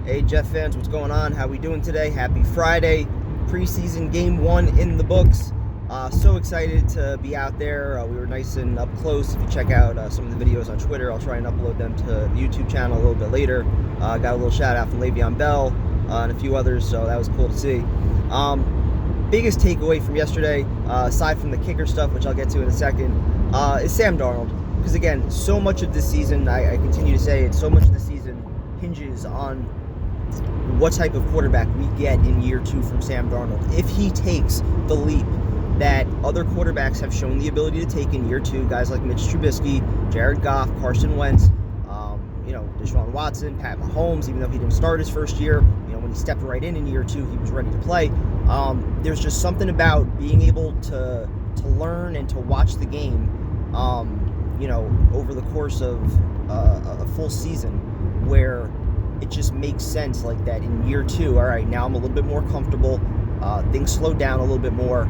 Hey Jeff fans, what's going on? How we doing today? Happy Friday. Preseason game 1 in the books. So excited to be out there. We were nice and up close. If you check out some of the videos on Twitter, I'll try and upload them to the YouTube channel a little bit later. Got a little shout out from Le'Veon Bell and a few others, so that was cool to see. Biggest takeaway from yesterday, aside from the kicker stuff, which I'll get to in a second, is Sam Darnold. Because again, so much of this season, I continue to say it, so much of this season hinges on what type of quarterback we get in year 2 from Sam Darnold. If he takes the leap that other quarterbacks have shown the ability to take in year 2, guys like Mitch Trubisky, Jared Goff, Carson Wentz, Deshaun Watson, Pat Mahomes, even though he didn't start his first year, when he stepped right in year 2, he was ready to play. There's just something about being able to learn and to watch the game, over the course of a full season, where it just makes sense like that in year 2. All right, now I'm a little bit more comfortable. Things slow down a little bit more.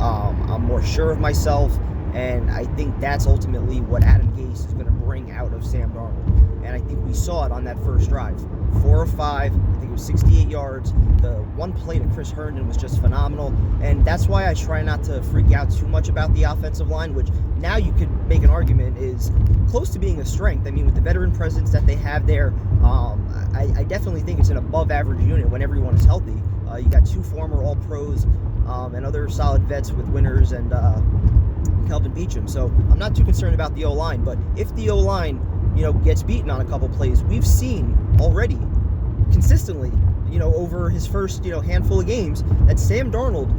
I'm more sure of myself, and I think that's ultimately what Adam Gase is going to bring out of Sam Darnold. And I think we saw it on that first drive. 4 of 5, I think it was 68 yards. The one play to Chris Herndon was just phenomenal, and that's why I try not to freak out too much about the offensive line, which now you could make an argument is close to being a strength. I mean, with the veteran presence that they have there, I definitely think it's an above-average unit when everyone is healthy. You got 2 former All-Pros and other solid vets with Winners and Kelvin Beachum. So I'm not too concerned about the O-line, but if the O-line, gets beaten on a couple plays, we've seen already consistently, over his first, handful of games, that Sam Darnold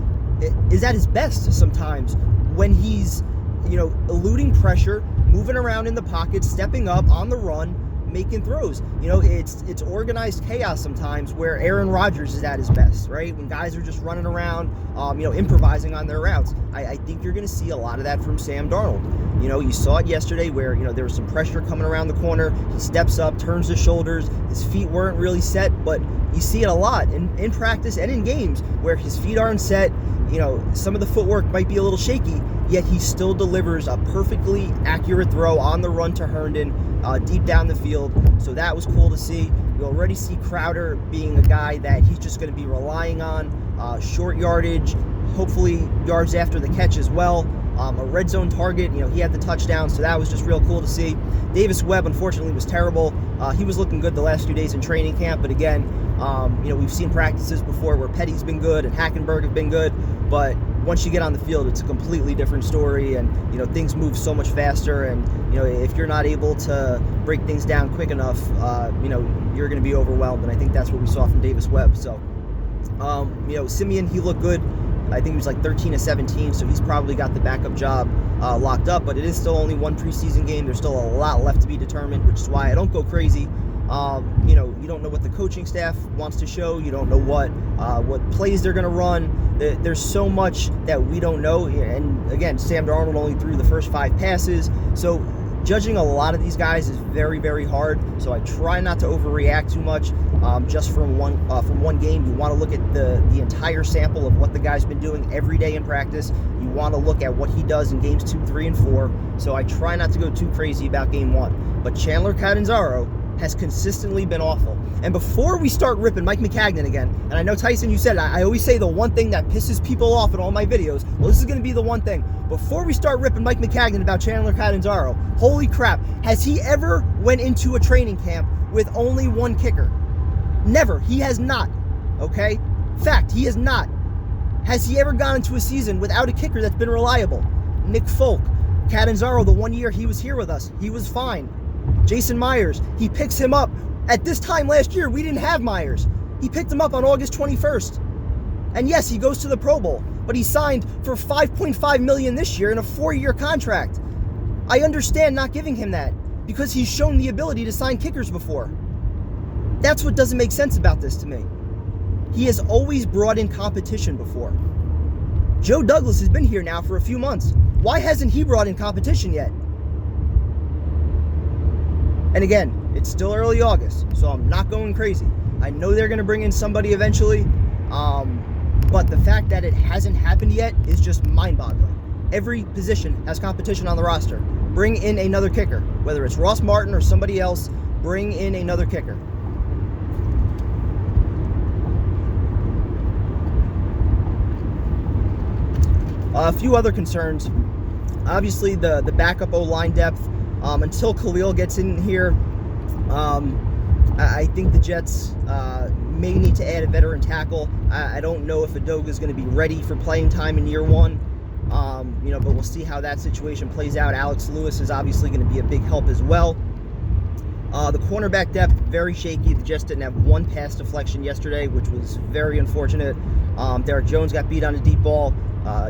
is at his best sometimes when he's, eluding pressure, moving around in the pocket, stepping up on the run, making throws. It's organized chaos sometimes where Aaron Rodgers is at his best, right? When guys are just running around, improvising on their routes. I think you're going to see a lot of that from Sam Darnold. You saw it yesterday where, there was some pressure coming around the corner. He steps up, turns his shoulders. His feet weren't really set, but you see it a lot in practice and in games where his feet aren't set. Some of the footwork might be a little shaky, yet he still delivers a perfectly accurate throw on the run to Herndon, deep down the field. So that was cool to see. You already see Crowder being a guy that he's just going to be relying on, short yardage, hopefully yards after the catch as well. A red zone target, he had the touchdown, so that was just real cool to see. Davis Webb, unfortunately, was terrible. He was looking good the last few days in training camp, but again, we've seen practices before where Petty's been good and Hackenberg have been good, but once you get on the field, it's a completely different story, and things move so much faster, and if you're not able to break things down quick enough, you're going to be overwhelmed, and I think that's what we saw from Davis Webb. So, Simeon, he looked good. I think he was like 13 of 17, so he's probably got the backup job locked up, but it is still only one preseason game. There's still a lot left to be determined, which is why I don't go crazy. You don't know what the coaching staff wants to show. You don't know what plays they're going to run. There's so much that we don't know, and again, Sam Darnold only threw the first 5 passes, so judging a lot of these guys is very, very hard, so I try not to overreact too much just from one game. You want to look at the entire sample of what the guy's been doing every day in practice. You want to look at what he does in games 2, 3, and 4, so I try not to go too crazy about game 1. But Chandler Catanzaro has consistently been awful. And before we start ripping Mike Maccagnan again, and I know, Tyson, you said I always say the one thing that pisses people off in all my videos. Well, this is going to be the one thing. Before we start ripping Mike Maccagnan about Chandler Catanzaro, holy crap, has he ever went into a training camp with only one kicker? Never. He has not. Okay? Fact, he has not. Has he ever gone into a season without a kicker that's been reliable? Nick Folk. Catanzaro, the 1 year he was here with us, he was fine. Jason Myers, he picks him up. At this time last year, we didn't have Myers. He picked him up on August 21st. And yes, he goes to the Pro Bowl, but he signed for $5.5 million this year in a 4-year contract. I understand not giving him that because he's shown the ability to sign kickers before. That's what doesn't make sense about this to me. He has always brought in competition before. Joe Douglas has been here now for a few months. Why hasn't he brought in competition yet? And again, it's still early August, so I'm not going crazy. I know they're going to bring in somebody eventually, but the fact that it hasn't happened yet is just mind-boggling. Every position has competition on the roster. Bring in another kicker. Whether it's Ross Martin or somebody else, bring in another kicker. A few other concerns. Obviously, the backup O-line depth. Until Khalil gets in here, I think the Jets may need to add a veteran tackle. I don't know if Adoga is going to be ready for playing time in year one. But we'll see how that situation plays out. Alex Lewis is obviously going to be a big help as well. The cornerback depth, very shaky. The Jets didn't have one pass deflection yesterday, which was very unfortunate. Derek Jones got beat on a deep ball.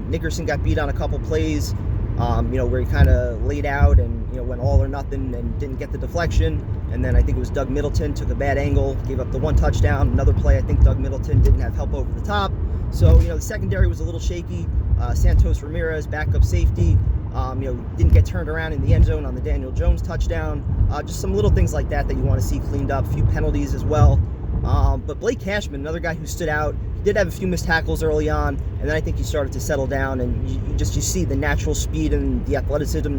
Nickerson got beat on a couple plays, where he kind of laid out and, went all or nothing and didn't get the deflection. And then I think it was Doug Middleton took a bad angle, gave up the one touchdown. Another play, I think Doug Middleton didn't have help over the top. So, the secondary was a little shaky. Santos Ramirez, backup safety, didn't get turned around in the end zone on the Daniel Jones touchdown. Just some little things like that you want to see cleaned up. A few penalties as well. But Blake Cashman, another guy who stood out, he did have a few missed tackles early on, and then I think he started to settle down, and you see the natural speed and the athleticism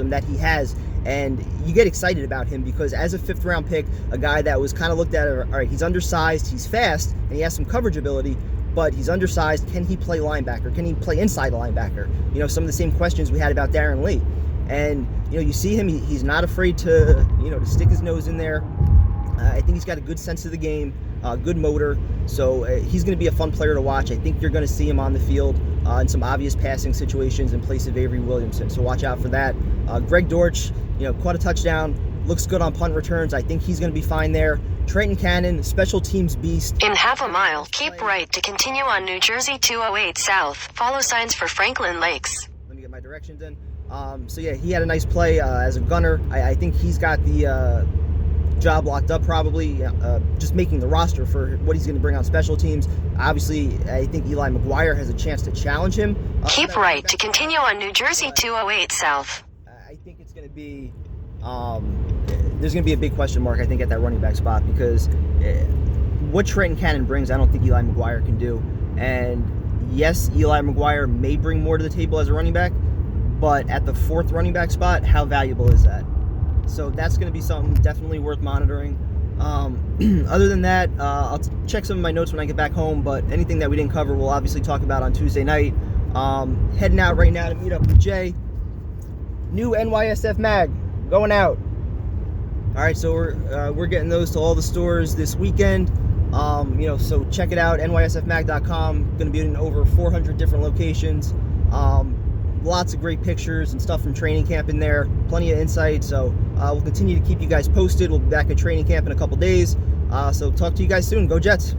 that he has, and you get excited about him because as a fifth-round pick, a guy that was kind of looked at, all right, he's undersized, he's fast, and he has some coverage ability, but he's undersized. Can he play linebacker? Can he play inside linebacker? Some of the same questions we had about Darren Lee. And, you see him, he's not afraid to, to stick his nose in there. I think he's got a good sense of the game, good motor. So he's going to be a fun player to watch. I think you're going to see him on the field in some obvious passing situations in place of Avery Williamson. So watch out for that. Greg Dortch, caught a touchdown, looks good on punt returns. I think he's going to be fine there. Trenton Cannon, special teams beast. In half a mile, keep right to continue on New Jersey 208 South. Follow signs for Franklin Lakes. Let me get my directions in. He had a nice play as a gunner. I think he's got the job locked up probably, just making the roster for what he's going to bring on special teams. Obviously, I think Eli McGuire has a chance to challenge him. Keep right to continue on New Jersey 208 South. I think it's going to be... there's going to be a big question mark, I think, at that running back spot because what Trenton Cannon brings, I don't think Eli McGuire can do. And yes, Eli McGuire may bring more to the table as a running back, but at the fourth running back spot, how valuable is that? So that's going to be something definitely worth monitoring. Other than that, I'll check some of my notes when I get back home, but anything that we didn't cover, we'll obviously talk about on Tuesday night. Heading out right now to meet up with Jay. New NYSF mag going out. All right, so we're getting those to all the stores this weekend. So check it out, nysfmag.com. Going to be in over 400 different locations. Lots of great pictures and stuff from training camp in there. Plenty of insight. So we'll continue to keep you guys posted. We'll be back at training camp in a couple days. So talk to you guys soon. Go Jets.